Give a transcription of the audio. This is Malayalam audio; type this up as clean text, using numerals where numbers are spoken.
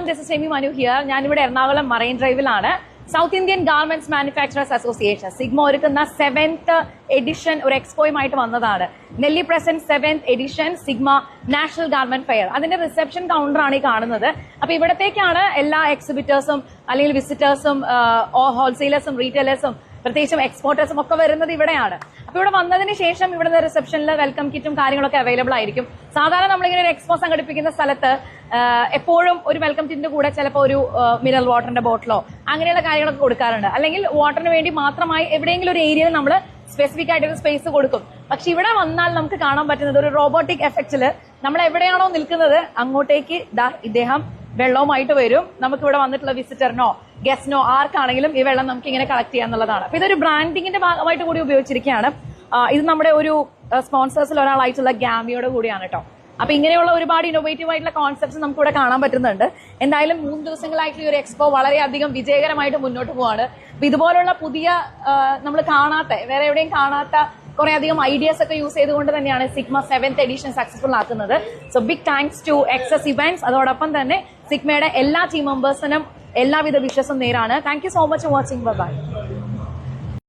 everyone, this is Amy Manu here. ഞാൻ ഇവിടെ എറണാകുളം മറൈൻ ഡ്രൈവിലാണ്. South Indian garments manufacturers association Sigma ഒരുക്കുന്ന 7th എഡിഷൻ ഒരു എക്സ്പോയുമായിട്ട് വന്നതാണ്. Nelli present 7th edition Sigma national garment fair. അതിന്റെ റിസപ്ഷൻ കൗണ്ടറാണ് ഈ കാണുന്നത്. അപ്പൊ ഇവിടത്തേക്കാണ് എല്ലാ എക്സിബിറ്റേഴ്സും അല്ലെങ്കിൽ വിസിറ്റേഴ്സും ഹോൾസെയിലേഴ്സും റീറ്റെയിലേഴ്സും പ്രത്യേകിച്ചും എക്സ്പോർട്ടേഴ്സും ഒക്കെ വരുന്നത് ഇവിടെയാണ്. അപ്പൊ ഇവിടെ വന്നതിന് ശേഷം ഇവിടുത്തെ റിസപ്ഷനിൽ വെൽക്കം കിറ്റും കാര്യങ്ങളൊക്കെ അവൈലബിൾ ആയിരിക്കും. സാധാരണ നമ്മളിങ്ങനെ ഒരു എക്സ്പോ സംഘടിപ്പിക്കുന്ന സ്ഥലത്ത് എപ്പോഴും ഒരു വെൽക്കം കിറ്റിന്റെ കൂടെ ചിലപ്പോൾ ഒരു മിനറൽ വാട്ടറിന്റെ ബോട്ടിലോ അങ്ങനെയുള്ള കാര്യങ്ങളൊക്കെ കൊടുക്കാറുണ്ട്. അല്ലെങ്കിൽ വാട്ടറിന് വേണ്ടി മാത്രമായി എവിടെയെങ്കിലും ഒരു ഏരിയയിൽ നമ്മൾ സ്പെസിഫിക് ആയിട്ടൊരു സ്പേസ് കൊടുക്കും. പക്ഷെ ഇവിടെ വന്നാൽ നമുക്ക് കാണാൻ പറ്റുന്നത് ഒരു റോബോട്ടിക് എഫക്റ്റില് നമ്മൾ എവിടെയാണോ നിൽക്കുന്നത് അങ്ങോട്ടേക്ക് ഇദ്ദേഹം വെള്ളവുമായിട്ട് വരും. നമുക്ക് ഇവിടെ വന്നിട്ടുള്ള വിസിറ്ററിനോ ഗസ്റ്റിനോ ആർക്കാണെങ്കിലും ഈ വെള്ളം നമുക്ക് ഇങ്ങനെ കളക്ട് ചെയ്യാന്നുള്ളതാണ്. അപ്പൊ ഇതൊരു ബ്രാൻഡിങ്ങിന്റെ ഭാഗമായിട്ട് കൂടി ഉപയോഗിച്ചിരിക്കുകയാണ്. ഇത് നമ്മുടെ ഒരു സ്പോൺസേഴ്സിൽ ഒരാളായിട്ടുള്ള ഗാമിയോട് കൂടിയാണ് കേട്ടോ. അപ്പൊ ഇങ്ങനെയുള്ള ഒരുപാട് ഇന്നോവേറ്റീവ് ആയിട്ടുള്ള കോൺസെപ്റ്റ്സ് നമുക്ക് ഇവിടെ കാണാൻ പറ്റുന്നുണ്ട്. എന്തായാലും 3 ദിവസങ്ങളായിട്ടുള്ള ഈ ഒരു എക്സ്പോ വളരെയധികം വിജയകരമായിട്ട് മുന്നോട്ട് പോവാണ്. അപ്പൊ ഇതുപോലുള്ള പുതിയ നമ്മൾ കാണാത്ത വേറെ എവിടെയും കാണാത്ത കുറെ അധികം ഐഡിയാസ് ഒക്കെ യൂസ് ചെയ്തുകൊണ്ട് തന്നെയാണ് സിഗ്മ 7th എഡിഷൻ സക്സസ്ഫുൾ ആക്കുന്നത്. So big thanks to excess events. അതോടൊപ്പം തന്നെ സിഗ്മയുടെ എല്ലാ ടീം മെമ്പേഴ്സിനും എല്ലാവിധ വിഷസും നേരാണ്. Thank you so much for watching. By.